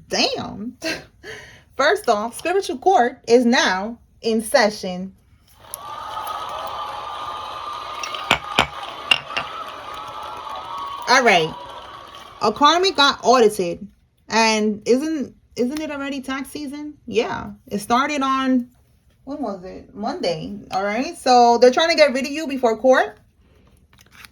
Damn. First off, spiritual court is now in session. All right. A karmic got audited, and isn't it already tax season? Yeah, it started on, when was it? Monday. All right. So they're trying to get rid of you before court,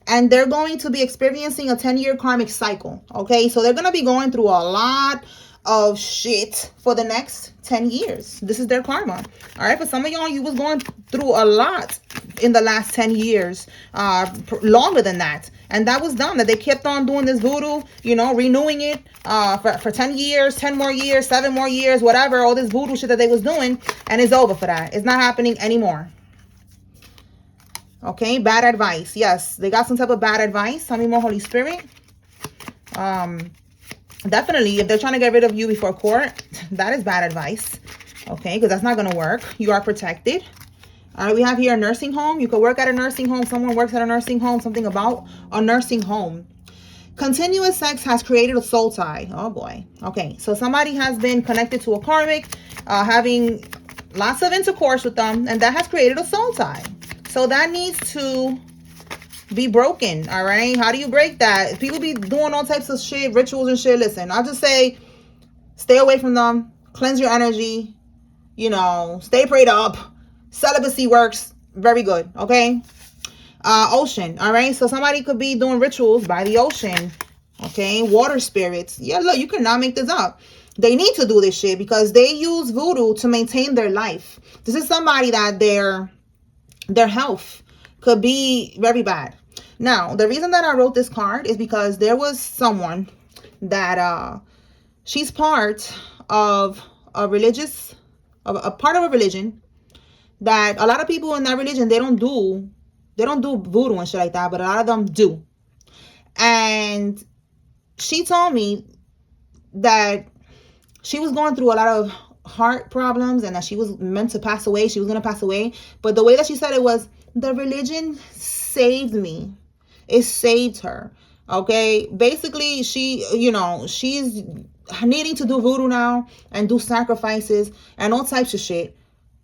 and they're going to be experiencing a 10-year karmic cycle. Okay, so they're going to be going through a lot of shit for the next 10 years. This is their karma. All right, for some of y'all, you was going through a lot in the last 10 years, longer than that, and that was done. That they kept on doing this voodoo, renewing it for 10 years, 10 more years, 7 more years, whatever, all this voodoo shit that they was doing, and it's over for that. It's not happening anymore. Okay, bad advice. Yes, they got some type of bad advice. Tell me more, Holy Spirit. Definitely, if they're trying to get rid of you before court, that is bad advice. Okay, because that's not going to work. You are protected. All right, we have here a nursing home. You could work at a nursing home. Someone works at a nursing home. Something about a nursing home. Continuous sex has created a soul tie. Oh, boy. Okay, so somebody has been connected to a karmic, having lots of intercourse with them, and that has created a soul tie. So that needs to be broken. All right, how do you break that? People be doing all types of shit, rituals and shit. Listen, I'll just say stay away from them, cleanse your energy, stay prayed up. Celibacy works very good. Okay. Ocean. All right, so somebody could be doing rituals by the ocean. Okay, water spirits. Yeah, look, you cannot make this up. They need to do this shit because they use voodoo to maintain their life. This is somebody that their health could be very bad. Now, the reason that I wrote this card is because there was someone that she's part of a part of a religion that a lot of people in that religion, they don't do voodoo and shit like that, but a lot of them do. And she told me that she was going through a lot of heart problems and that she was meant to pass away. She was going to pass away. But the way that she said it was, the religion saved me. It saved her. Okay. Basically, she's needing to do voodoo now and do sacrifices and all types of shit.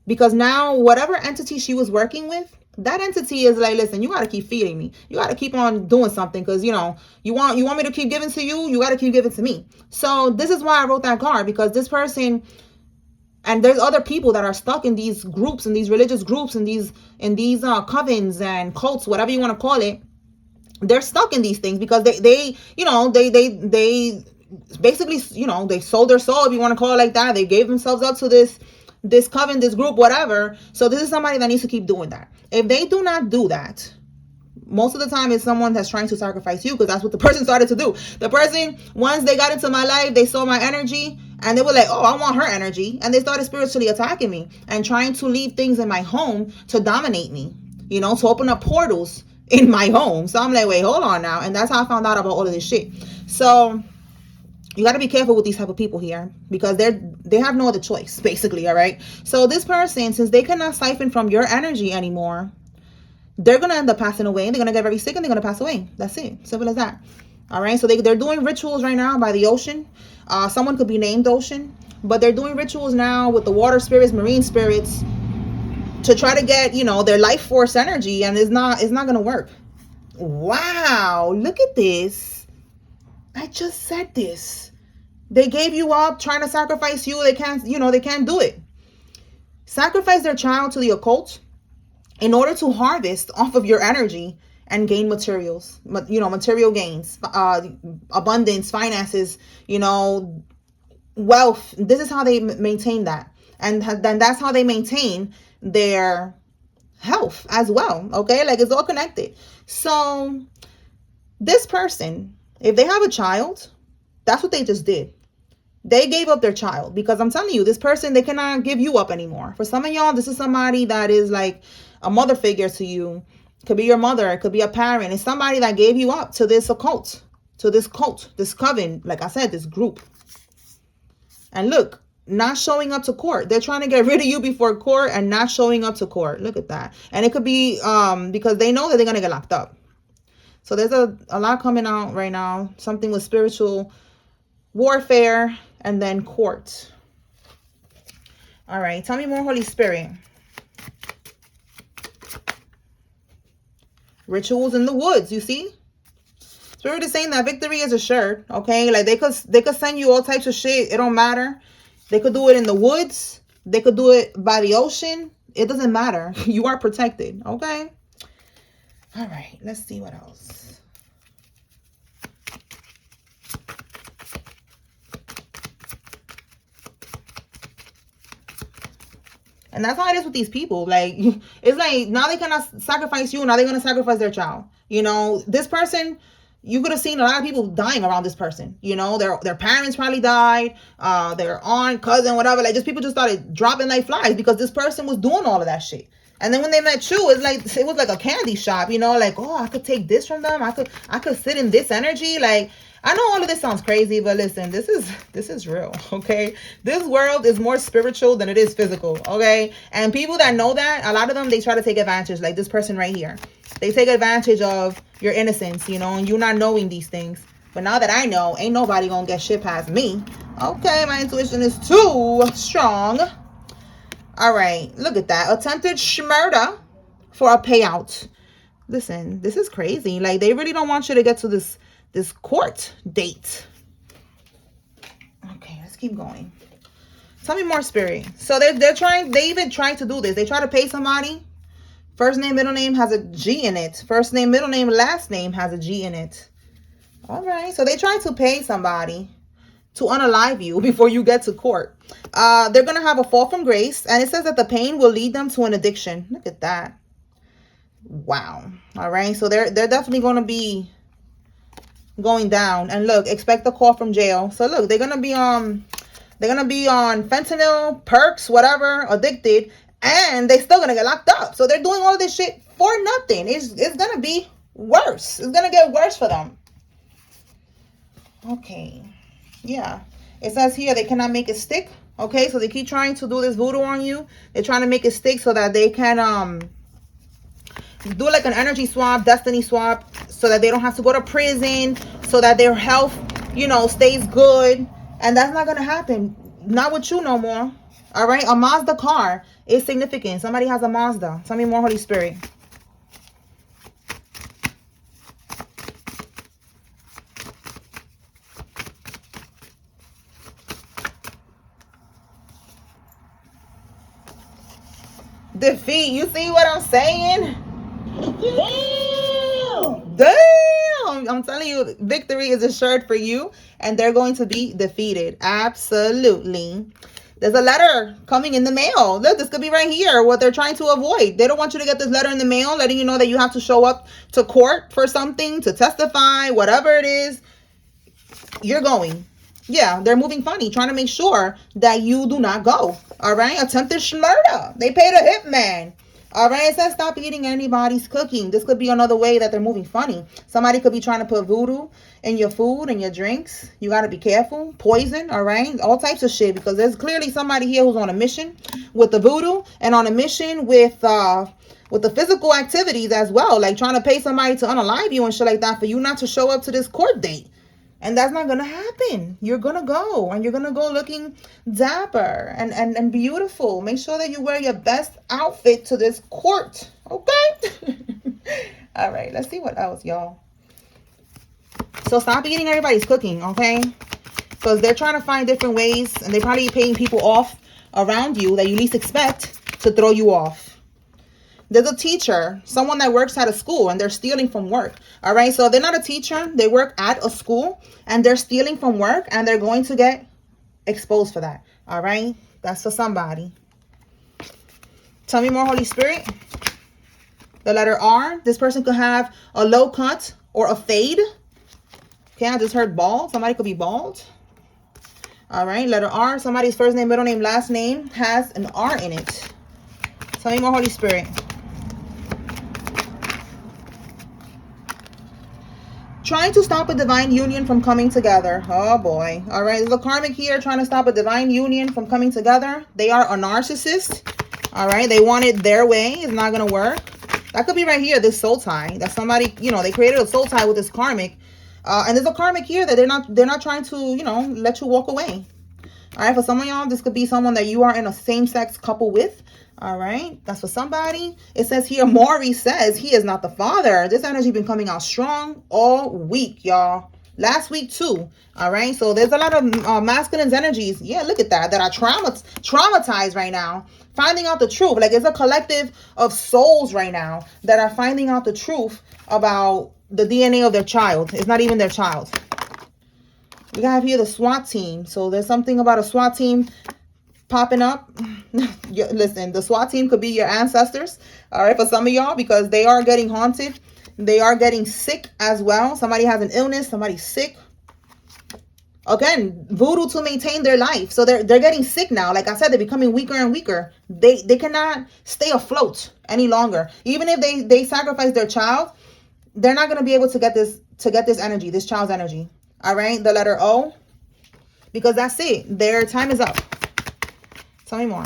Because now whatever entity she was working with, that entity is like, listen, you got to keep feeding me. You got to keep on doing something because, you want me to keep giving to you. You got to keep giving to me. So this is why I wrote that card, because this person, and there's other people that are stuck in these groups, in these religious groups, in these covens and cults, whatever you want to call it. They're stuck in these things because they basically, they sold their soul, if you want to call it like that. They gave themselves up to this coven, this group, whatever. So this is somebody that needs to keep doing that. If they do not do that, most of the time it's someone that's trying to sacrifice you, because that's what the person started to do. The person, once they got into my life, they saw my energy and they were like, oh, I want her energy. And they started spiritually attacking me and trying to leave things in my home to dominate me, to open up portals in my home. So I'm like, wait, hold on now. And that's how I found out about all of this shit. So you got to be careful with these type of people here, because they have no other choice, basically. All right. So this person, since they cannot siphon from your energy anymore, they're going to end up passing away. They're going to get very sick and they're going to pass away. That's it. Simple as that. All right. So they're doing rituals right now by the ocean. Someone could be named Ocean, but they're doing rituals now with the water spirits, marine spirits, to try to get, their life force energy. And it's not going to work. Wow. Look at this. I just said this. They gave you up trying to sacrifice you. They can't do it. Sacrifice their child to the occult in order to harvest off of your energy and gain materials, material gains, abundance, finances, wealth. This is how they maintain that. And then that's how they maintain their health as well. Okay. Like, it's all connected. So this person, if they have a child, that's what they just did. They gave up their child, because I'm telling you, this person, they cannot give you up anymore. For some of y'all, this is somebody that is like a mother figure to you. It could be your mother. It could be a parent. It's somebody that gave you up to this occult, to this cult, this coven. Like I said, this group. And look, not showing up to court. They're trying to get rid of you before court and not showing up to court. Look at that. And it could be because they know that they're going to get locked up. So there's a lot coming out right now. Something with spiritual warfare and then court. All right, tell me more, Holy Spirit. Rituals in the woods, you see? Spirit is saying that victory is assured, okay? Like they could send you all types of shit. It don't matter. They could do it in the woods. They could do it by the ocean. It doesn't matter. You are protected, okay? All right, let's see what else. And that's how it is with these people. Like, it's like, now they cannot sacrifice you. Now they're going to sacrifice their child. You know, this person, you could have seen a lot of people dying around this person. You know, their parents probably died. Their aunt, cousin, whatever. Like, just people just started dropping like flies because this person was doing all of that shit. And then when they met you, it was like a candy shop, you know, like, oh, I could take this from them. I could sit in this energy. Like, I know all of this sounds crazy, but listen, this is real, okay? This world is more spiritual than it is physical, okay? And people that know that, a lot of them, they try to take advantage, like this person right here. They take advantage of your innocence, you know, and you not knowing these things. But now that I know, ain't nobody gonna get shit past me. Okay, my intuition is too strong. All right, look at that. Attempted murder for a payout. Listen, this is crazy. Like, they really don't want you to get to this court date. Okay, let's keep going. Tell me more, Spirit. So they even trying to do this. They try to pay somebody. First name, middle name has a G in it. First name, middle name, last name has a G in it. All right, so they try to pay somebody to unalive you before you get to court. They're going to have a fall from grace. And it says that the pain will lead them to an addiction. Look at that. Wow. All right. So they're definitely going to be going down. And look, expect a call from jail. So look, they're going to be on fentanyl, perks, whatever, addicted. And they still going to get locked up. So they're doing all this shit for nothing. It's going to be worse. It's going to get worse for them. Okay. Yeah, it says here they cannot make it stick. Okay, so they keep trying to do this voodoo on you. They're trying to make it stick so that they can do like an energy swap, destiny swap, so that they don't have to go to prison, so that their health, you know, stays good. And that's not gonna happen. Not with you no more. All right, a Mazda car is significant. Somebody has a Mazda. Tell me more, Holy Spirit. Defeat. You see what I'm saying? Damn. I'm telling you, victory is assured for you, and they're going to be defeated. Absolutely. There's a letter coming in the mail. Look, this could be right here, what they're trying to avoid. They don't want you to get this letter in the mail, letting you know that you have to show up to court for something, to testify, whatever it is. You're going. Yeah, they're moving funny, trying to make sure that you do not go. All right, attempted murder. They paid a hitman. All right, it says stop eating anybody's cooking. This could be another way that they're moving funny. Somebody could be trying to put voodoo in your food and your drinks. You got to be careful. Poison, all right? All types of shit, because there's clearly somebody here who's on a mission with the voodoo and on a mission with the physical activities as well, like trying to pay somebody to unalive you and shit like that for you not to show up to this court date. And that's not going to happen. You're going to go, and you're going to go looking dapper and beautiful. Make sure that you wear your best outfit to this court, okay? All right, let's see what else, y'all. So stop eating everybody's cooking, okay? Because they're trying to find different ways, and they're probably paying people off around you that you least expect to throw you off. There's a teacher, someone that works at a school, and they're stealing from work. All right, so they're not a teacher. They work at a school, and they're stealing from work, and they're going to get exposed for that. All right, that's for somebody. Tell me more, Holy Spirit. The letter R. This person could have a low cut or a fade. Okay, I just heard bald. Somebody could be bald. All right, letter R. Somebody's first name, middle name, last name has an R in it. Tell me more, Holy Spirit. Trying to stop a divine union from coming together. Oh boy. All right. There's a karmic here trying to stop a divine union from coming together. They are a narcissist. All right. They want it their way. It's not going to work. That could be right here. This soul tie. That somebody, you know, they created a soul tie with this karmic. And there's a karmic here that they're not trying to, you know, let you walk away. All right, for some of y'all, this could be someone that you are in a same-sex couple with. All right, that's for somebody. It says here, Maury says he is not the father. This energy been coming out strong all week, y'all. Last week too. All right, so there's a lot of masculine's energies. Yeah, look at that are traumatized right now, finding out the truth. Like, it's a collective of souls right now that are finding out the truth about the DNA of their child. It's not even their child. We have here the SWAT team. So there's something about a SWAT team popping up. Listen, the SWAT team could be your ancestors. All right, for some of y'all, because they are getting haunted. They are getting sick as well. Somebody has an illness. Somebody's sick. Again, voodoo to maintain their life. So they're getting sick now. Like I said, they're becoming weaker and weaker. They cannot stay afloat any longer. Even if they sacrifice their child, they're not going to be able to get this energy, this child's energy. All right, the letter O, because that's it. Their time is up. Tell me more.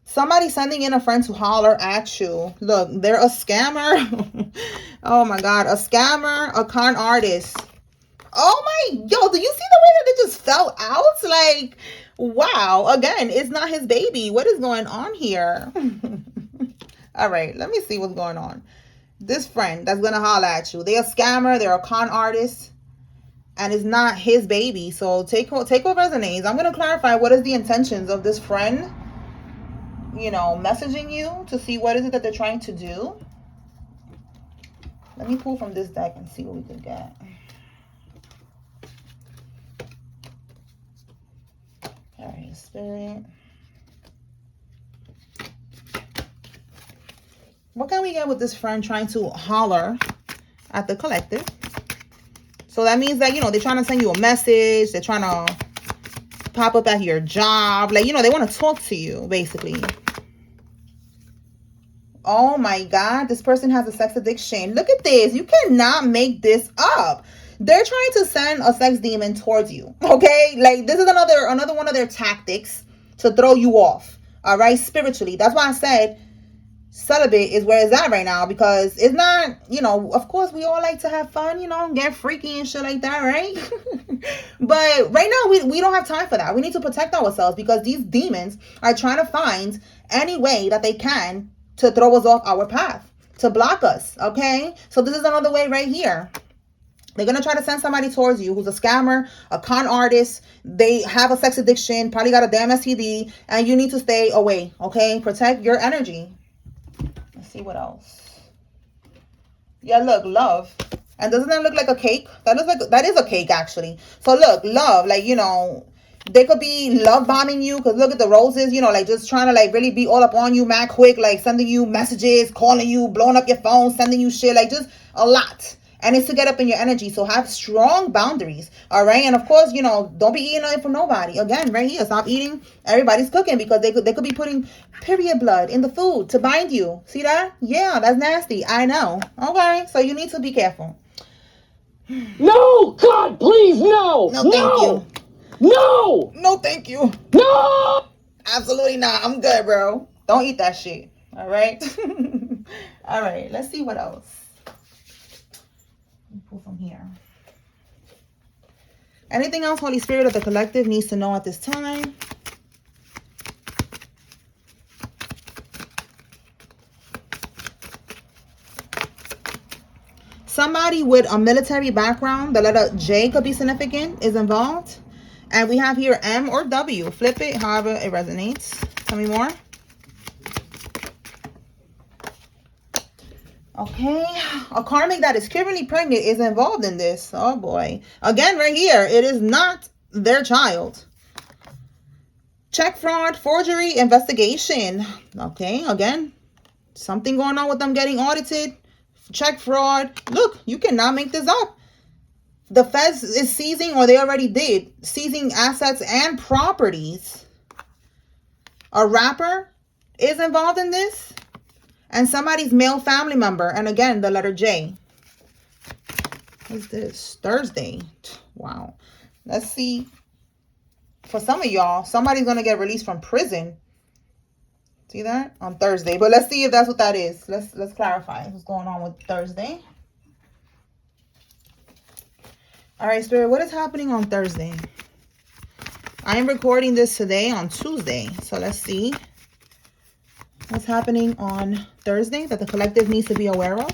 Somebody sending in a friend to holler at you. Look, they're a scammer. Oh my God, a scammer, a con artist. Oh my, yo, do you see the way that it just fell out? Like, wow. Again, it's not his baby. What is going on here? All right, let me see what's going on. This friend that's going to holler at you. They're a scammer. They're a con artist. And it's not his baby. So take what resonates. I'm going to clarify what is the intentions of this friend, you know, messaging you to see what is it that they're trying to do. Let me pull from this deck and see what we could get. All right, Spirit. What can we get with this friend trying to holler at the collective? So that means that, you know, they're trying to send you a message. They're trying to pop up at your job. Like, you know, they want to talk to you, basically. Oh, my God. This person has a sex addiction. Look at this. You cannot make this up. They're trying to send a sex demon towards you. Okay? Like, this is another one of their tactics to throw you off. All right? Spiritually. That's why I said celibate is where it's at right now, because it's not, you know, of course we all like to have fun, you know, get freaky and shit like that, right? But right now we don't have time for that. We need to protect ourselves, because these demons are trying to find any way that they can to throw us off our path, to block us. Okay, so this is another way right here. They're going to try to send somebody towards you who's a scammer, a con artist. They have a sex addiction, probably got a damn STD, and you need to stay away. Okay, protect your energy. See what else. Yeah, look, love. And doesn't that look like a cake? That is a cake, actually. So look, love, like, you know, they could be love bombing you, because look at the roses, you know, like just trying to like really be all up on you mad quick, like sending you messages, calling you, blowing up your phone, sending you shit, like just a lot. And it's to get up in your energy. So have strong boundaries. All right. And of course, you know, don't be eating nothing from nobody. Again, right here, stop eating. Everybody's cooking, because they could be putting period blood in the food to bind you. See that? Yeah, that's nasty. I know. Okay. So you need to be careful. No, God, please, no. No, thank you. No. No, thank you. No. Absolutely not. I'm good, bro. Don't eat that shit. All right. All right. Let's see what else. Pull from here. Anything else Holy Spirit of the collective needs to know at this time? Somebody with a military background, the letter J could be significant, is involved. And we have here M or W. Flip it however it resonates. Tell me more. Okay, a karmic that is currently pregnant is involved in this. Oh boy. Again, right here, it is not their child. Check fraud, forgery, investigation. Okay, again, something going on with them getting audited. Check fraud. Look, you cannot make this up. The feds is seizing, or they already did, seizing assets and properties. A rapper is involved in this. And somebody's male family member. And again, the letter J. What's this? Thursday. Wow. Let's see. For some of y'all, somebody's going to get released from prison. See that? On Thursday. But let's see if that's what that is. Let's clarify what's going on with Thursday. All right, Spirit, what is happening on Thursday? I am recording this today on Tuesday. So let's see what's happening on Thursday that the collective needs to be aware of.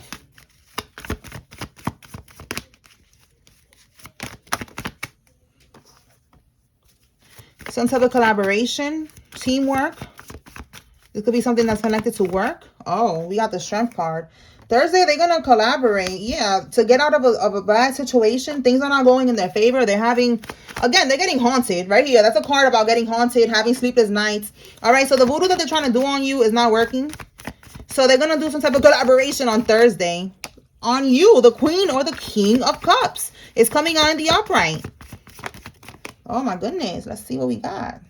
Some type of collaboration, teamwork. This could be something that's connected to work. Oh, we got the strength card. Thursday, they're going to collaborate. Yeah, to get out of a bad situation. Things are not going in their favor. They're having, again, they're getting haunted right here. That's a card about getting haunted, having sleepless nights. All right, so the voodoo that they're trying to do on you is not working. So they're going to do some type of collaboration on Thursday on you, the Queen or the King of Cups. It's coming out in the upright. Oh, my goodness. Let's see what we got.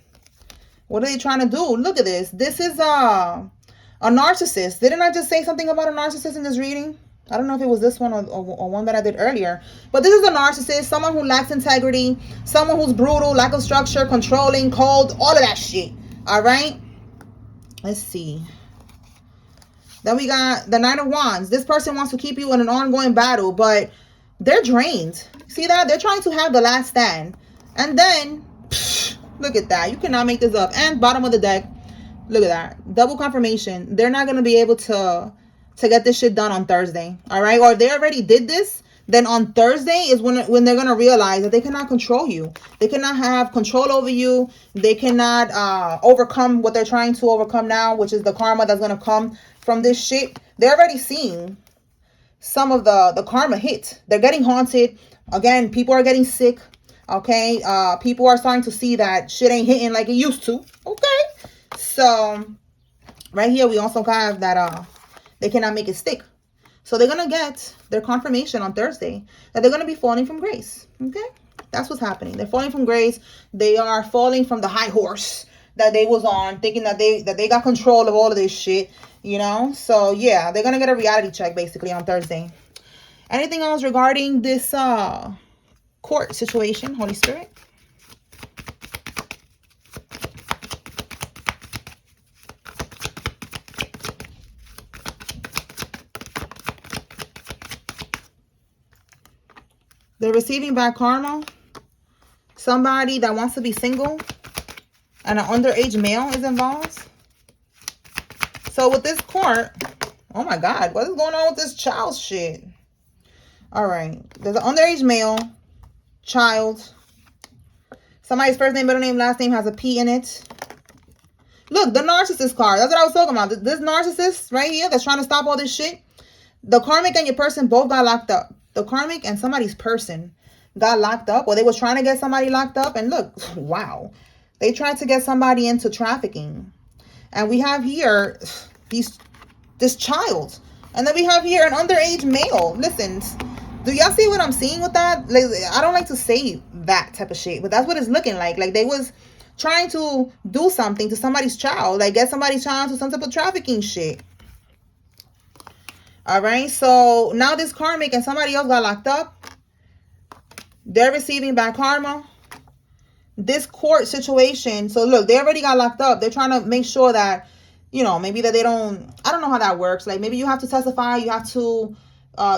What are they trying to do? Look at this. This is a narcissist. Didn't I just say something about a narcissist in this reading? I don't know if it was this one or one that I did earlier. But this is a narcissist. Someone who lacks integrity. Someone who's brutal, lack of structure, controlling, cold. All of that shit. All right? Let's see. Then we got the Knight of Wands. This person wants to keep you in an ongoing battle. But they're drained. See that? They're trying to have the last stand. And then... look at that. You cannot make this up. And bottom of the deck. Look at that. Double confirmation. They're not going to be able to get this shit done on Thursday. All right. Or if they already did this, then on Thursday is when they're going to realize that they cannot control you. They cannot have control over you. They cannot overcome what they're trying to overcome now, which is the karma that's going to come from this shit. They're already seeing some of the karma hit. They're getting haunted. Again, people are getting sick. Okay, people are starting to see that shit ain't hitting like it used to. Okay, so right here we also have that they cannot make it stick. So they're gonna get their confirmation on Thursday that they're gonna be falling from grace. Okay, that's what's happening. They're falling from grace. They are falling from the high horse that they was on, thinking that they got control of all of this shit. You know, so yeah, they're gonna get a reality check basically on Thursday. Anything else regarding this court situation, Holy Spirit? They're receiving back karma. Somebody that wants to be single and an underage male is involved. So with this court, oh my God, what is going on with this child shit? All right, there's an underage male. Child. Somebody's first name, middle name, last name has a P in it. Look, the narcissist card. That's what I was talking about. This narcissist right here that's trying to stop all this shit. The karmic and your person both got locked up. The karmic and somebody's person got locked up. Or they was trying to get somebody locked up. And look, wow. They tried to get somebody into trafficking. And we have here this child. And then we have here an underage male. Listen, do y'all see what I'm seeing with that? Like, I don't like to say that type of shit, but that's what it's looking like. Like they was trying to do something to somebody's child, like get somebody's child to some type of trafficking shit. All right, so now this karmic and somebody else got locked up. They're receiving back karma. This court situation, so look, they already got locked up. They're trying to make sure that, you know, maybe that they don't, I don't know how that works. Like maybe you have to testify, you have to,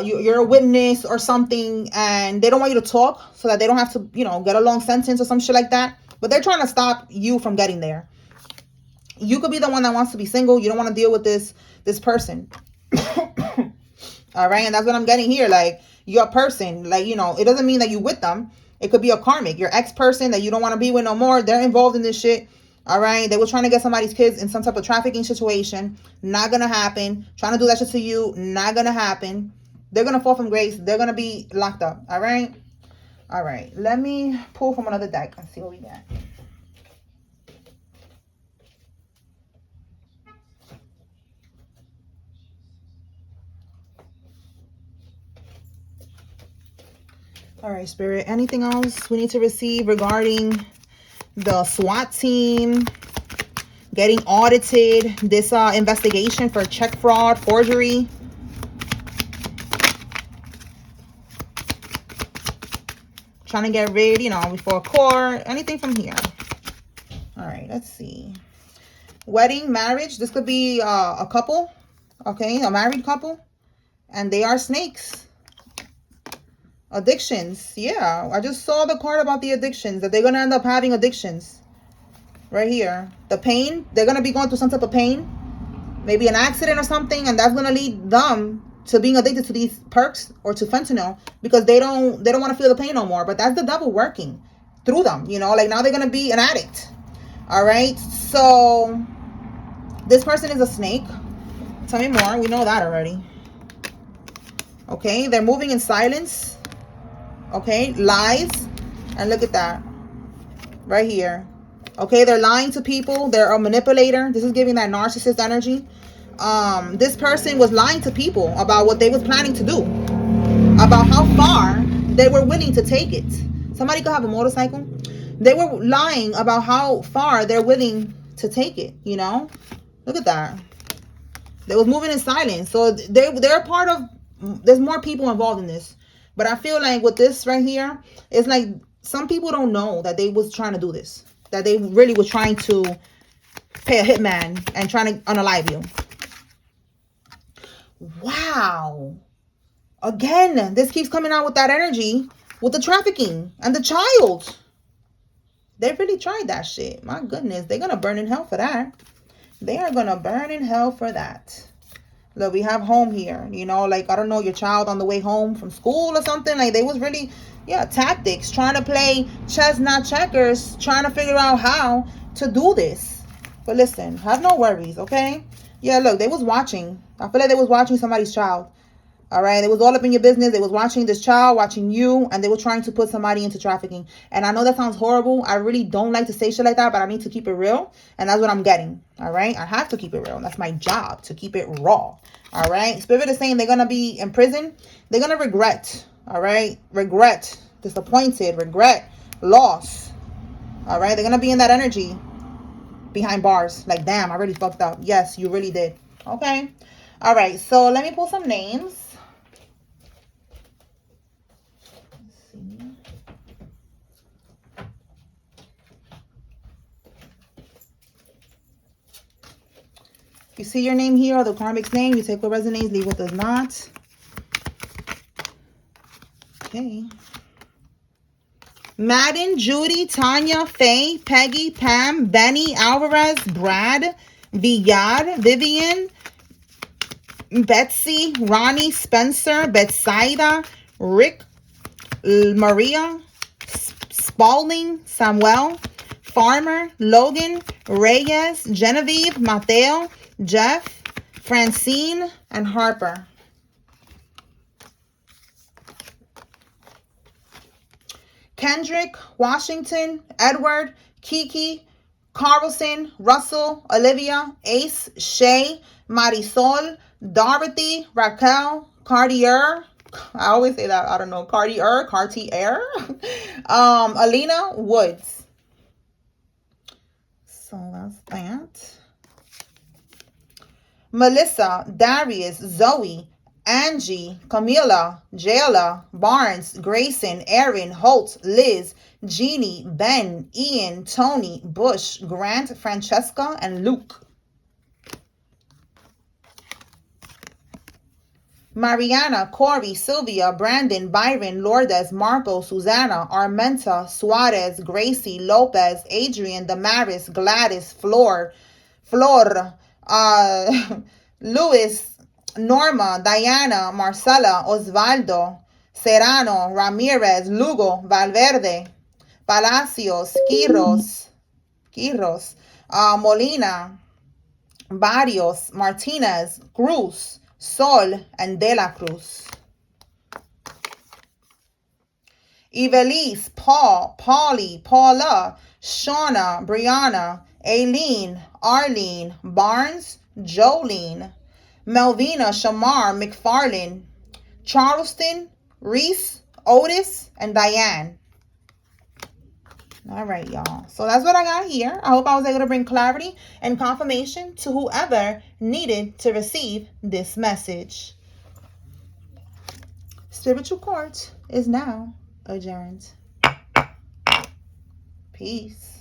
you're a witness or something, and they don't want you to talk so that they don't have to, you know, get a long sentence or some shit like that. But they're trying to stop you from getting there. You could be the one that wants to be single. You don't want to deal with this person. All right, and that's what I'm getting here. Like your person, like, you know, it doesn't mean that you with them. It could be a karmic, your ex-person that you don't want to be with no more. They're involved in this shit. All right, they were trying to get somebody's kids in some type of trafficking situation. Not gonna happen. Trying to do that shit to you. Not gonna happen. They're going to fall from grace. They're going to be locked up. All right? All right. Let me pull from another deck and see what we get. All right, Spirit. Anything else we need to receive regarding the SWAT team getting audited, this investigation for check fraud, forgery? Trying to get rid, you know, before court. Anything from here. All right, let's see. Wedding, marriage. This could be a couple. Okay, a married couple. And they are snakes. Addictions. Yeah, I just saw the card about the addictions, that they're going to end up having addictions. Right here. The pain. They're going to be going through some type of pain. Maybe an accident or something. And that's going to lead them to being addicted to these perks or to fentanyl. Because they don't want to feel the pain no more. But that's the devil working through them. You know, like now they're going to be an addict. All right. So this person is a snake. Tell me more. We know that already. Okay. They're moving in silence. Okay. Lies. And look at that. Right here. Okay, they're lying to people. They're a manipulator. This is giving that narcissist energy. This person was lying to people about what they was planning to do, about how far they were willing to take it. Somebody could have a motorcycle. They were lying about how far they're willing to take it. You know, look at that. They was moving in silence. So they're part of. There's more people involved in this, but I feel like with this right here, it's like some people don't know that they was trying to do this. That they really was trying to pay a hitman and trying to unalive you. Wow. Again, this keeps coming out with that energy with the trafficking and the child. They really tried that shit. My goodness. They're going to burn in hell for that. They are going to burn in hell for that. Look, we have home here. You know, like, I don't know, your child on the way home from school or something. Like, they was really... Yeah, tactics, trying to play chess, not checkers, trying to figure out how to do this. But listen, have no worries, okay? Yeah, look, they was watching. I feel like they was watching somebody's child. All right, they was all up in your business. They was watching this child, watching you, and they were trying to put somebody into trafficking. And I know that sounds horrible. I really don't like to say shit like that, but I need to keep it real. And that's what I'm getting, all right? I have to keep it real. That's my job, to keep it raw, all right? Spirit is saying they're going to be in prison. They're going to regret. All right. Regret. Disappointed. Regret. Loss. All right. They're going to be in that energy behind bars. Like, damn, I really fucked up. Yes, you really did. Okay. All right. So let me pull some names. Let's see. If you see your name here or the karmic's name, you take what resonates, leave what does not. Okay. Madden, Judy, Tanya, Faye, Peggy, Pam, Benny, Alvarez, Brad, Villard, Vivian, Betsy, Ronnie, Spencer, Betsaida, Rick, Maria, Spalding, Samuel, Farmer, Logan, Reyes, Genevieve, Mateo, Jeff, Francine, and Harper. Kendrick, Washington, Edward, Kiki, Carlson, Russell, Olivia, Ace, Shay, Marisol, Dorothy, Raquel, Cartier. I always say that. I don't know. Cartier. Alina, Woods. So that's that. Melissa, Darius, Zoe, Angie, Camila, Jayla, Barnes, Grayson, Aaron, Holt, Liz, Jeannie, Ben, Ian, Tony, Bush, Grant, Francesca, and Luke. Mariana, Corey, Sylvia, Brandon, Byron, Lourdes, Marco, Susanna, Armenta, Suarez, Gracie, Lopez, Adrian, Damaris, Gladys, Flor, Luis, Norma, Diana, Marcela, Osvaldo, Serrano, Ramirez, Lugo, Valverde, Palacios, Quiros, Molina, Barrios, Martinez, Cruz, Sol, and De La Cruz. Ivelisse, Paul, Polly, Paula, Shauna, Brianna, Aileen, Arlene, Barnes, Jolene, Melvina, Shamar, McFarlane, Charleston, Reese, Otis, and Diane. All right, y'all. So that's what I got here. I hope I was able to bring clarity and confirmation to whoever needed to receive this message. Spiritual Court is now adjourned. Peace.